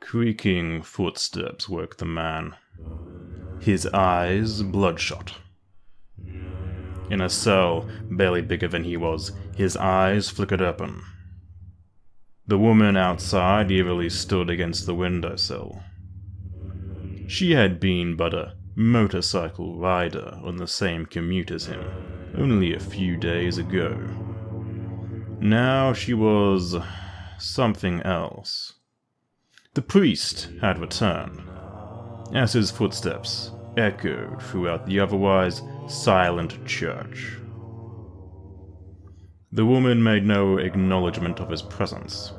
Creaking footsteps woke the man, his eyes bloodshot. In a cell barely bigger than he was, his eyes flickered open. The woman outside eerily stood against the windowsill. She had been but a motorcycle rider on the same commute as him only a few days ago. Now she was something else. The priest had returned, as his footsteps echoed throughout the otherwise silent church. The woman made no acknowledgement of his presence.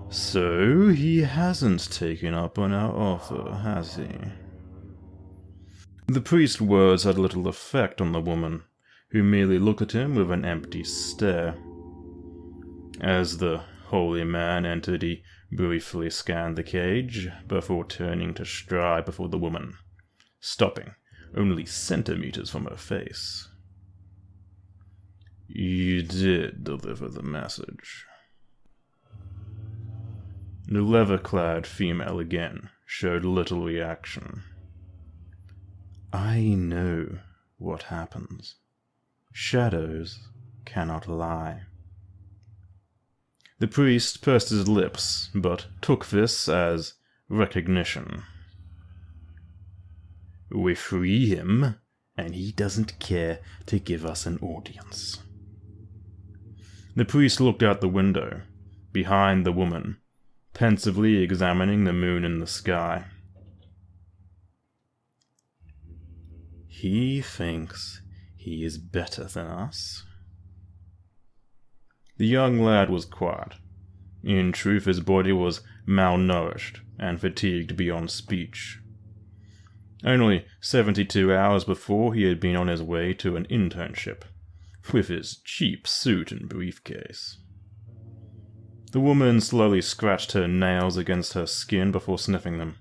So he hasn't taken up on our offer, has he? The priest's words had little effect on the woman, who merely looked at him with an empty stare. As the holy man entered, he briefly scanned the cage before turning to stride before the woman, stopping only centimeters from her face. You did deliver the message. The leather-clad female again showed little reaction. I know what happens. Shadows cannot lie. The priest pursed his lips, but took this as recognition. We free him, and he doesn't care to give us an audience. The priest looked out the window, behind the woman, pensively examining the moon in the sky. He thinks he is better than us. The young lad was quiet. In truth, his body was malnourished and fatigued beyond speech. Only 72 hours before, he had been on his way to an internship, with his cheap suit and briefcase. The woman slowly scratched her nails against her skin before sniffing them,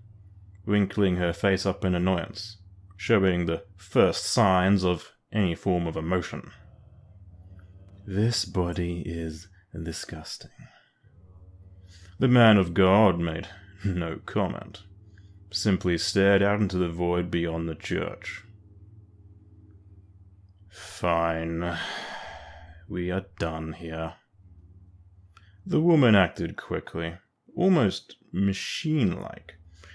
wrinkling her face up in annoyance, showing the first signs of any form of emotion. This body is disgusting. The man of God made no comment, simply stared out into the void beyond the church. Fine. We are done here. The woman acted quickly, almost machine-like,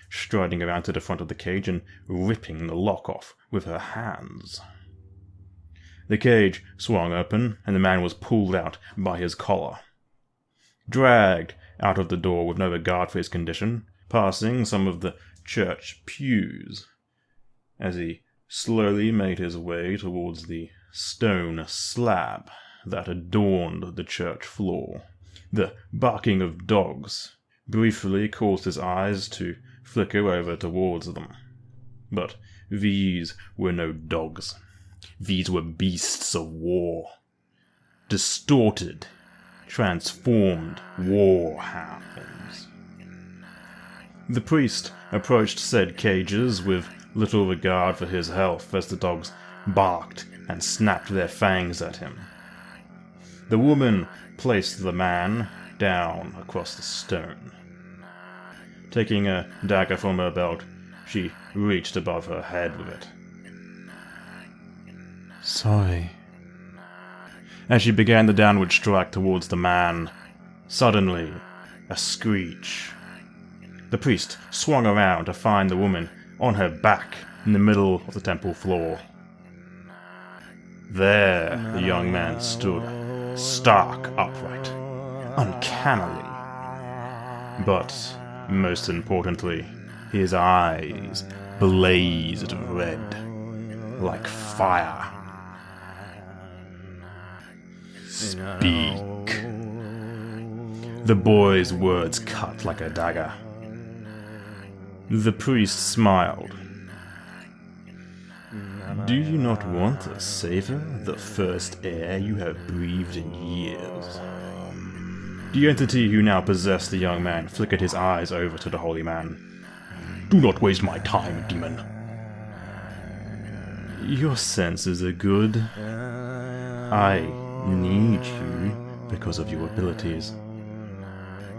striding around to the front of the cage and ripping the lock off with her hands. The cage swung open, and the man was pulled out by his collar, dragged out of the door with no regard for his condition, passing some of the church pews, as he slowly made his way towards the stone slab that adorned the church floor. The barking of dogs briefly caused his eyes to flicker over towards them. But these were no dogs. These were beasts of war. Distorted, transformed war hounds. The priest approached said cages with little regard for his health as the dogs barked and snapped their fangs at him. The woman placed the man down across the stone. Taking a dagger from her belt, she reached above her head with it. Sorry. As she began the downward strike towards the man, suddenly, a screech. The priest swung around to find the woman on her back in the middle of the temple floor. There, the young man stood, stark upright, uncannily. But, most importantly, his eyes blazed red, like fire. Speak. The boy's words cut like a dagger. The priest smiled. Do you not want to savor the first air you have breathed in years? The entity who now possessed the young man flickered his eyes over to the holy man. Do not waste my time, demon. Your senses are good. I need you because of your abilities.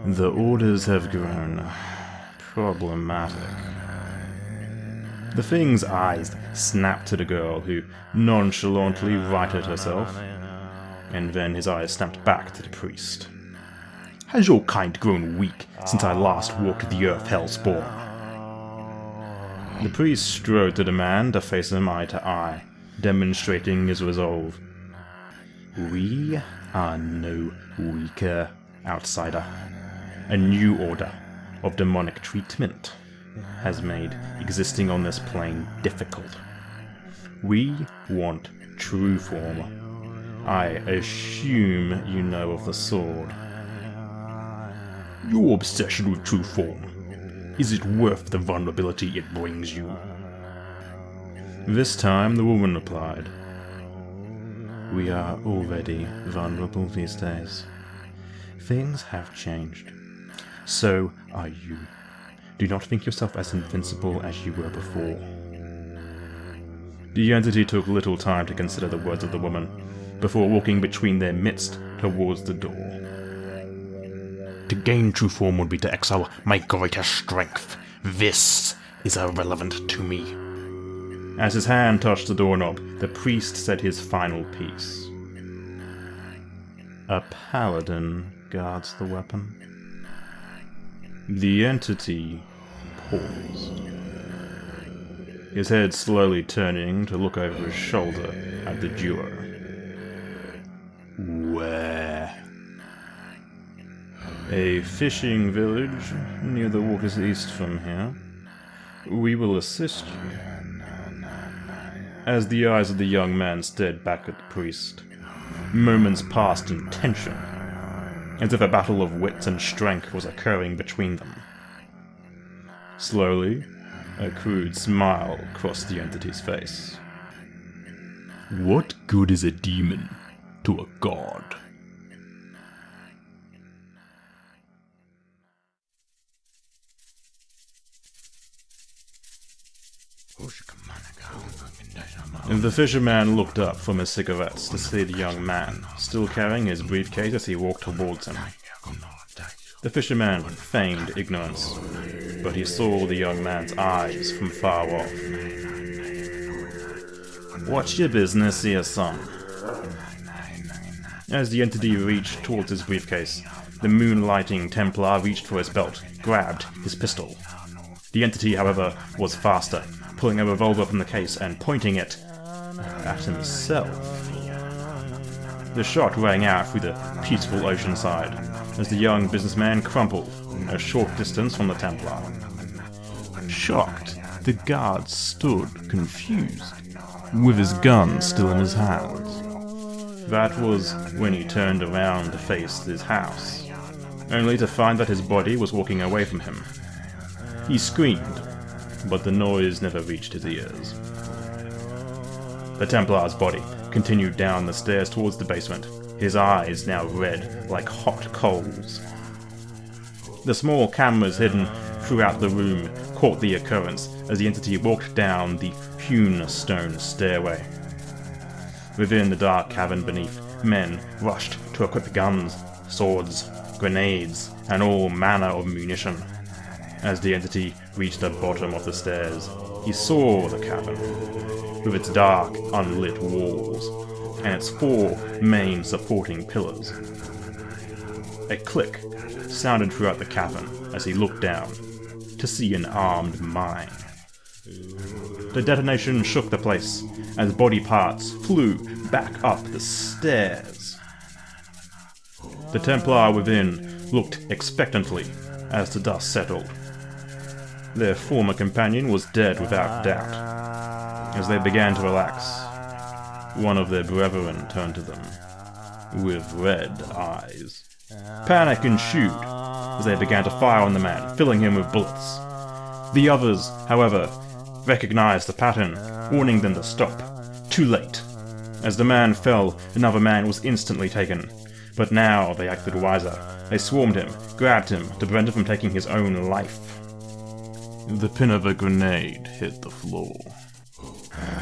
The orders have grown problematic. The thing's eyes snapped to the girl, who nonchalantly righted herself, and then his eyes snapped back to the priest. Has your kind grown weak since I last walked the earth hellspawn? The priest strode to the man to face him eye to eye, demonstrating his resolve. We are no weaker, outsider. A new order of demonic treatment has made existing on this plane difficult. We want true form. I assume you know of the sword. Your obsession with true form, is it worth the vulnerability it brings you? This time the woman replied, We are already vulnerable these days. Things have changed. So are you. Do not think yourself as invincible as you were before. The entity took little time to consider the words of the woman, before walking between their midst towards the door. To gain true form would be to exile my greatest strength. This is irrelevant to me. As his hand touched the doorknob, the priest said his final piece. A paladin guards the weapon. The entity paused, his head slowly turning to look over his shoulder at the duo. Where? A fishing village near the waters east from here. We will assist you. As the eyes of the young man stared back at the priest, moments passed in tension, as if a battle of wits and strength was occurring between them. Slowly, a crude smile crossed the entity's face. What good is a demon to a god? The fisherman looked up from his cigarettes to see the young man, still carrying his briefcase as he walked towards him. The fisherman feigned ignorance, but he saw the young man's eyes from far off. What's your business here, son? As the entity reached towards his briefcase, the moonlighting Templar reached for his belt, grabbed his pistol. The entity, however, was faster, pulling a revolver from the case and pointing it at himself. The shot rang out through the peaceful ocean side, as the young businessman crumpled a short distance from the Templar. Shocked, the guard stood confused, with his gun still in his hands. That was when he turned around to face his house, only to find that his body was walking away from him. He screamed, but the noise never reached his ears. The Templar's body continued down the stairs towards the basement, his eyes now red like hot coals. The small cameras hidden throughout the room caught the occurrence as the entity walked down the hewn stone stairway. Within the dark cavern beneath, men rushed to equip guns, swords, grenades, and all manner of munition. As the entity reached the bottom of the stairs, he saw the cavern, with its dark, unlit walls, and its 4 main supporting pillars. A click sounded throughout the cavern as he looked down, to see an armed mine. The detonation shook the place, as body parts flew back up the stairs. The Templar within looked expectantly as the dust settled. Their former companion was dead without doubt. As they began to relax, one of their brethren turned to them, with red eyes. Panic ensued as they began to fire on the man, filling him with bullets. The others, however, recognized the pattern, warning them to stop. Too late. As the man fell, another man was instantly taken. But now they acted wiser. They swarmed him, grabbed him to prevent him from taking his own life. The pin of a grenade hit the floor.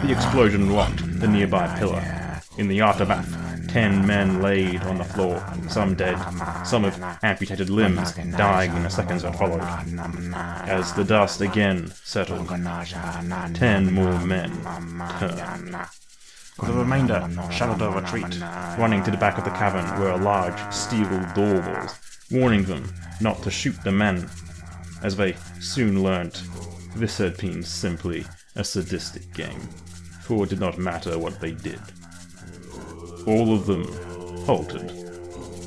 The explosion rocked the nearby pillar. In the aftermath, 10 men laid on the floor, some dead, some with amputated limbs, dying in the seconds that followed. As the dust again settled, 10 more men turned. The remainder shouted a retreat, running to the back of the cavern where large steel door was, warning them not to shoot the men. As they soon learnt, this had been simply a sadistic game, for it did not matter what they did. All of them halted,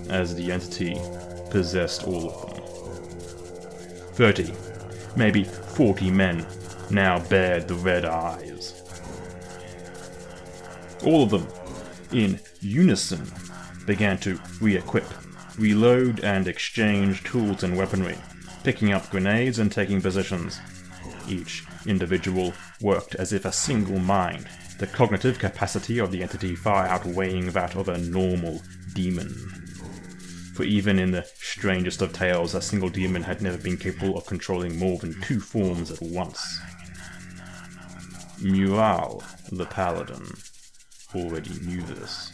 as the entity possessed all of them. 30, maybe 40 men now bared the red eyes. All of them, in unison, began to re-equip, reload and exchange tools and weaponry, picking up grenades and taking positions. Each individual worked as if a single mind, the cognitive capacity of the entity far outweighing that of a normal demon. For even in the strangest of tales, a single demon had never been capable of controlling more than 2 forms at once. Mural, the paladin, already knew this.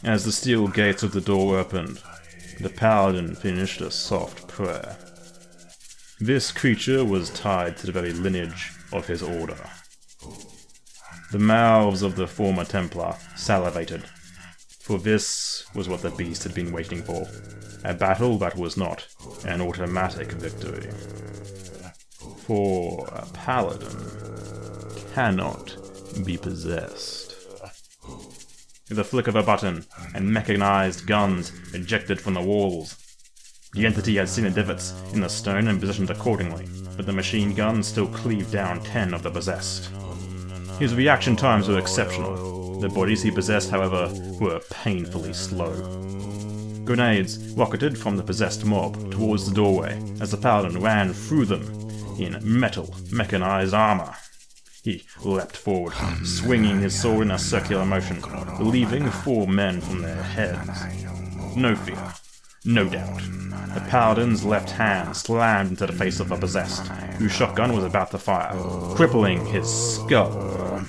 As the steel gates of the door opened, the paladin finished a soft prayer. This creature was tied to the very lineage of his order. The mouths of the former Templar salivated, for this was what the beast had been waiting for, a battle that was not an automatic victory. For a paladin cannot be possessed. With a flick of a button, and mechanized guns ejected from the walls. The entity had seen the divots in the stone and positioned accordingly, but the machine guns still cleaved down 10 of the possessed. His reaction times were exceptional. The bodies he possessed, however, were painfully slow. Grenades rocketed from the possessed mob towards the doorway as the paladin ran through them in metal, mechanized armor. He leapt forward, swinging his sword in a circular motion, relieving 4 men from their heads. No fear, no doubt. The paladin's left hand slammed into the face of the possessed, whose shotgun was about to fire, crippling his skull.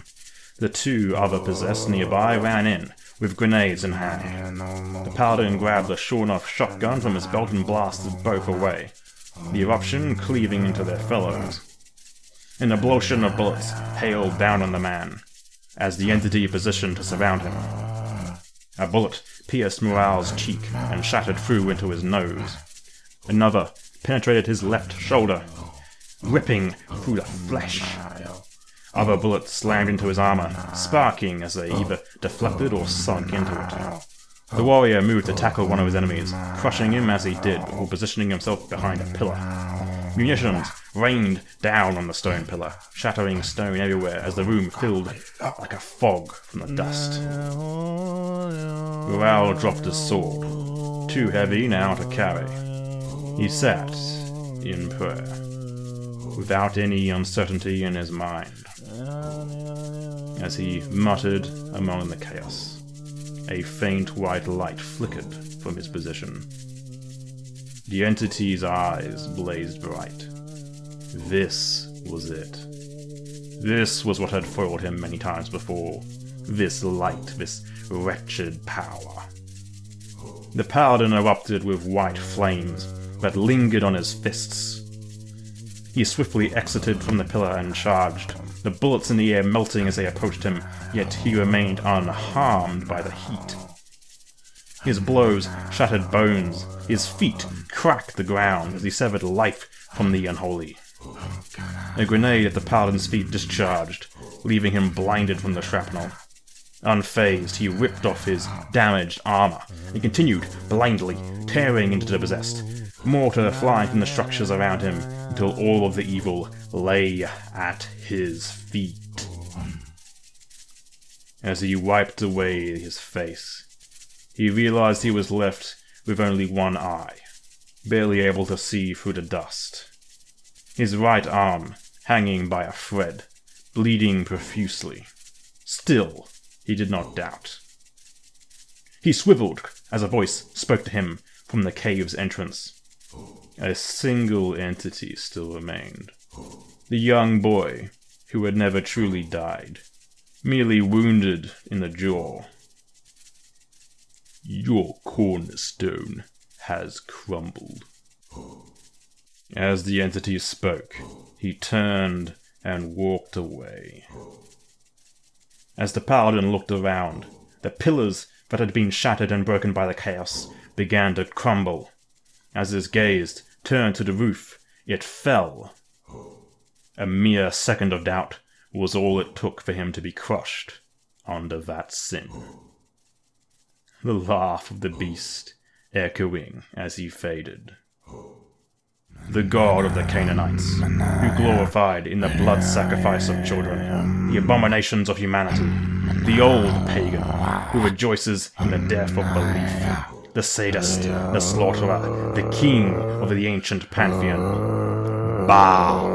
The 2 other possessed nearby ran in, with grenades in hand. The paladin grabbed the shorn-off shotgun from his belt and blasted both away, the eruption cleaving into their fellows. An explosion of bullets hailed down on the man, as the entity positioned to surround him. A bullet pierced Morale's cheek and shattered through into his nose. Another penetrated his left shoulder, ripping through the flesh. Other bullets slammed into his armor, sparking as they either deflected or sunk into it. The warrior moved to tackle one of his enemies, crushing him as he did before positioning himself behind a pillar. Munitions rained down on the stone pillar, shattering stone everywhere as the room filled like a fog from the dust. Raoul dropped his sword, too heavy now to carry. He sat in prayer, without any uncertainty in his mind. As he muttered among the chaos, a faint white light flickered from his position. The entity's eyes blazed bright. This was it. This was what had foiled him many times before. This light, this wretched power. The paladin erupted with white flames that lingered on his fists. He swiftly exited from the pillar and charged, the bullets in the air melting as they approached him, yet he remained unharmed by the heat. His blows shattered bones, his feet cracked the ground as he severed life from the unholy. A grenade at the paladin's feet discharged, leaving him blinded from the shrapnel. Unfazed, he ripped off his damaged armor and continued blindly tearing into the possessed, mortar flying from the structures around him until all of the evil lay at his feet. As he wiped away his face, he realized he was left with only one eye, barely able to see through the dust. His right arm hanging by a thread, bleeding profusely. Still, he did not doubt. He swiveled as a voice spoke to him from the cave's entrance. A single entity still remained. The young boy who had never truly died, merely wounded in the jaw. Your cornerstone has crumbled. As the entity spoke, he turned and walked away. As the paladin looked around, the pillars that had been shattered and broken by the chaos began to crumble. As his gaze turned to the roof, it fell. A mere second of doubt was all it took for him to be crushed under that sin. The laugh of the beast echoing as he faded. The god of the Canaanites, who glorified in the blood sacrifice of children, the abominations of humanity, the old pagan, who rejoices in the death of belief, the sadist, the slaughterer, the king of the ancient pantheon, Baal.